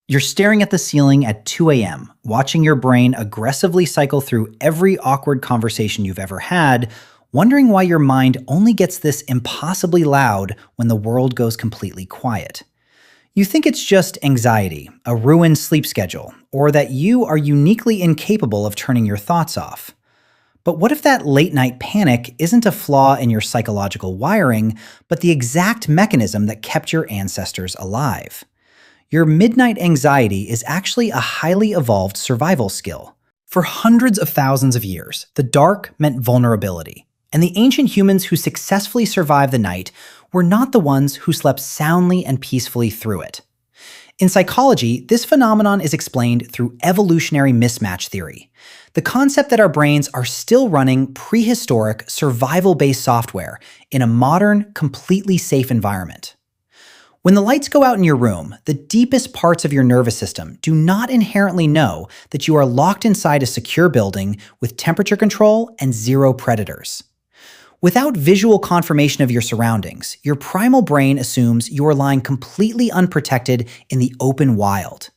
You're staring at the ceiling at 2 a.m., watching your brain aggressively cycle through every awkward conversation you've ever had, wondering why your mind only gets this impossibly loud when the world goes completely quiet. You think it's just anxiety, a ruined sleep schedule, or that you are uniquely incapable of turning your thoughts off. But what if that late night panic isn't a flaw in your psychological wiring, but the exact mechanism that kept your ancestors alive? Your midnight anxiety is actually a highly evolved survival skill. For hundreds of thousands of years, the dark meant vulnerability, and the ancient humans who successfully survived the night were not the ones who slept soundly and peacefully through it. In psychology, this phenomenon is explained through evolutionary mismatch theory, the concept that our brains are still running prehistoric, survival-based software in a modern, completely safe environment. When the lights go out in your room, the deepest parts of your nervous system do not inherently know that you are locked inside a secure building with temperature control and zero predators. Without visual confirmation of your surroundings, your primal brain assumes you are lying completely unprotected in the open wild,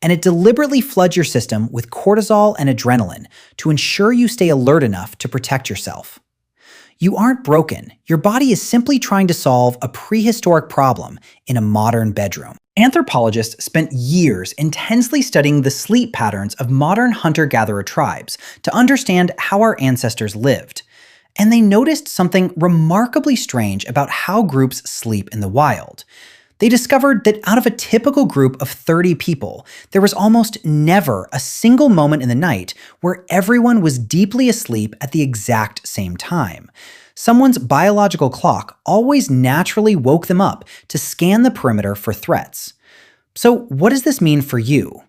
and it deliberately floods your system with cortisol and adrenaline to ensure you stay alert enough to protect yourself. You aren't broken. Your body is simply trying to solve a prehistoric problem in a modern bedroom. Anthropologists spent years intensely studying the sleep patterns of modern hunter-gatherer tribes to understand how our ancestors lived. And they noticed something remarkably strange about how groups sleep in the wild. They discovered that out of a typical group of 30 people, there was almost never a single moment in the night where everyone was deeply asleep at the exact same time. Someone's biological clock always naturally woke them up to scan the perimeter for threats. So what does this mean for you?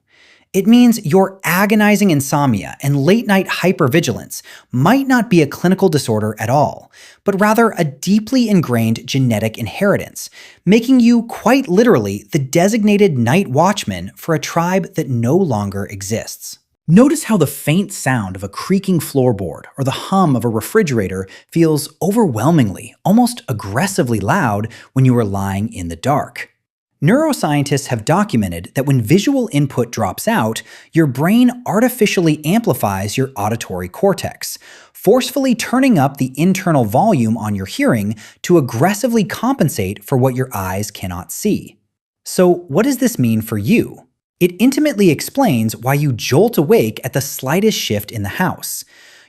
It means your agonizing insomnia and late-night hypervigilance might not be a clinical disorder at all, but rather a deeply ingrained genetic inheritance, making you quite literally the designated night watchman for a tribe that no longer exists. Notice how the faint sound of a creaking floorboard or the hum of a refrigerator feels overwhelmingly, almost aggressively loud when you are lying in the dark. Neuroscientists have documented that when visual input drops out, your brain artificially amplifies your auditory cortex, forcefully turning up the internal volume on your hearing to aggressively compensate for what your eyes cannot see. So what does this mean for you? It intimately explains why you jolt awake at the slightest shift in the house.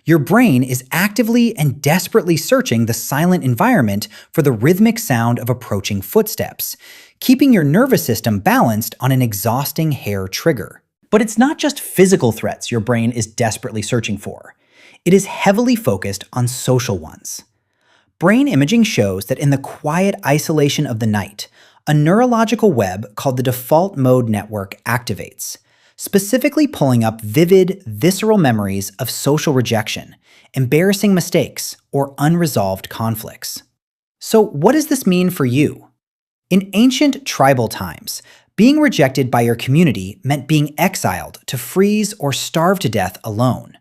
Your brain is actively and desperately searching the silent environment for the rhythmic sound of approaching footsteps, keeping your nervous system balanced on an exhausting hair trigger. But it's not just physical threats your brain is desperately searching for. It is heavily focused on social ones. Brain imaging shows that in the quiet isolation of the night, a neurological web called the default mode network activates, specifically pulling up vivid, visceral memories of social rejection, embarrassing mistakes, or unresolved conflicts. So what does this mean for you? In ancient tribal times, being rejected by your community meant being exiled to freeze or starve to death alone.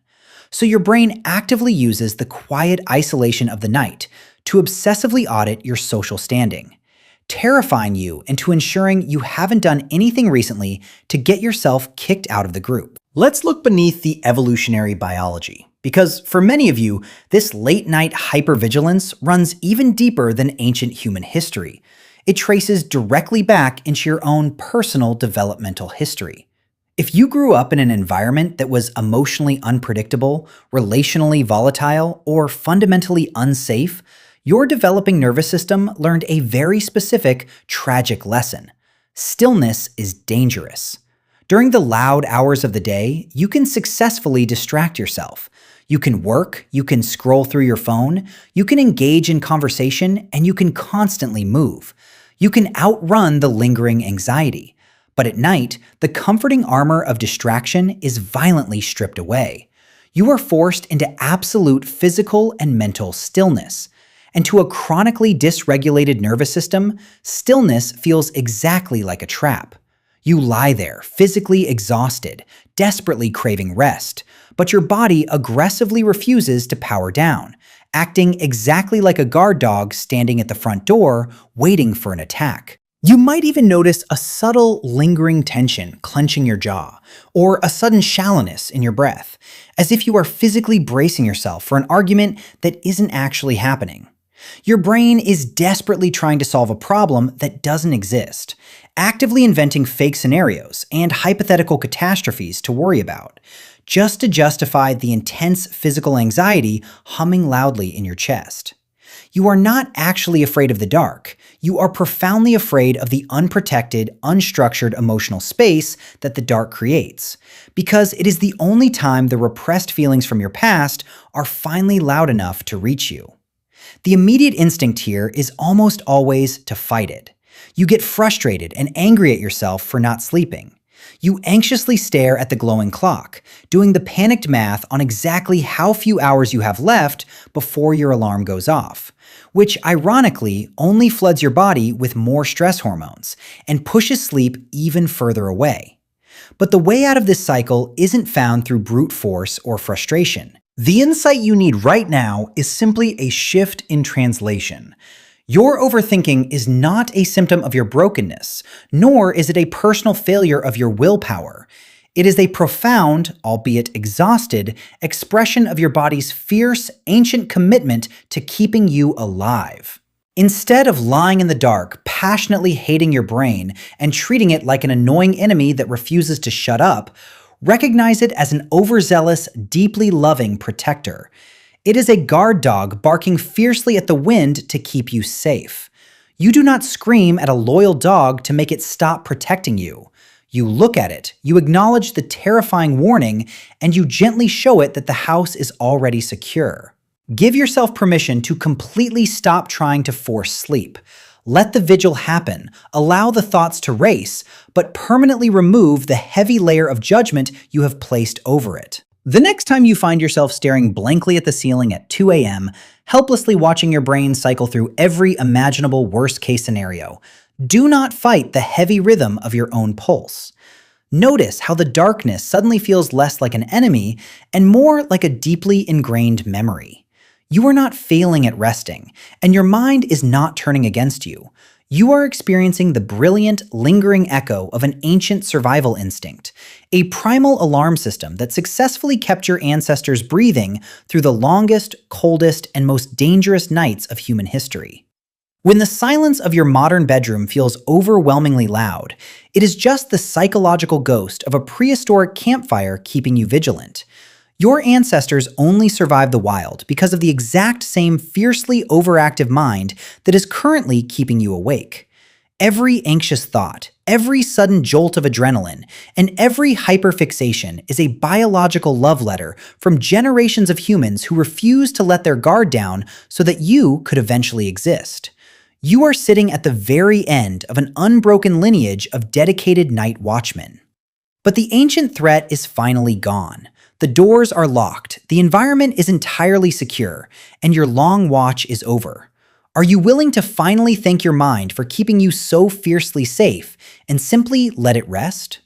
So your brain actively uses the quiet isolation of the night to obsessively audit your social standing, terrifying you into ensuring you haven't done anything recently to get yourself kicked out of the group. Let's look beneath the evolutionary biology, because for many of you, this late-night hypervigilance runs even deeper than ancient human history. It traces directly back into your own personal developmental history. If you grew up in an environment that was emotionally unpredictable, relationally volatile, or fundamentally unsafe, your developing nervous system learned a very specific, tragic lesson. Stillness is dangerous. During the loud hours of the day, you can successfully distract yourself. You can work, you can scroll through your phone, you can engage in conversation, and you can constantly move. You can outrun the lingering anxiety. But at night, the comforting armor of distraction is violently stripped away. You are forced into absolute physical and mental stillness. And to a chronically dysregulated nervous system, stillness feels exactly like a trap. You lie there, physically exhausted, desperately craving rest, but your body aggressively refuses to power down, acting exactly like a guard dog standing at the front door, waiting for an attack. You might even notice a subtle, lingering tension clenching your jaw, or a sudden shallowness in your breath, as if you are physically bracing yourself for an argument that isn't actually happening. Your brain is desperately trying to solve a problem that doesn't exist, actively inventing fake scenarios and hypothetical catastrophes to worry about, just to justify the intense physical anxiety humming loudly in your chest. You are not actually afraid of the dark. You are profoundly afraid of the unprotected, unstructured emotional space that the dark creates, because it is the only time the repressed feelings from your past are finally loud enough to reach you. The immediate instinct here is almost always to fight it. You get frustrated and angry at yourself for not sleeping. You anxiously stare at the glowing clock, doing the panicked math on exactly how few hours you have left before your alarm goes off, which ironically only floods your body with more stress hormones and pushes sleep even further away. But the way out of this cycle isn't found through brute force or frustration. The insight you need right now is simply a shift in translation. Your overthinking is not a symptom of your brokenness, nor is it a personal failure of your willpower. It is a profound, albeit exhausted, expression of your body's fierce, ancient commitment to keeping you alive. Instead of lying in the dark, passionately hating your brain and treating it like an annoying enemy that refuses to shut up, recognize it as an overzealous, deeply loving protector. It is a guard dog barking fiercely at the wind to keep you safe. You do not scream at a loyal dog to make it stop protecting you. You look at it, you acknowledge the terrifying warning, and you gently show it that the house is already secure. Give yourself permission to completely stop trying to force sleep. Let the vigil happen, allow the thoughts to race, but permanently remove the heavy layer of judgment you have placed over it. The next time you find yourself staring blankly at the ceiling at 2 a.m., helplessly watching your brain cycle through every imaginable worst-case scenario, do not fight the heavy rhythm of your own pulse. Notice how the darkness suddenly feels less like an enemy and more like a deeply ingrained memory. You are not failing at resting, and your mind is not turning against you. You are experiencing the brilliant, lingering echo of an ancient survival instinct, a primal alarm system that successfully kept your ancestors breathing through the longest, coldest, and most dangerous nights of human history. When the silence of your modern bedroom feels overwhelmingly loud, it is just the psychological ghost of a prehistoric campfire keeping you vigilant. Your ancestors only survived the wild because of the exact same fiercely overactive mind that is currently keeping you awake. Every anxious thought, every sudden jolt of adrenaline, and every hyperfixation is a biological love letter from generations of humans who refused to let their guard down so that you could eventually exist. You are sitting at the very end of an unbroken lineage of dedicated night watchmen. But the ancient threat is finally gone. The doors are locked, the environment is entirely secure, and your long watch is over. Are you willing to finally thank your mind for keeping you so fiercely safe and simply let it rest?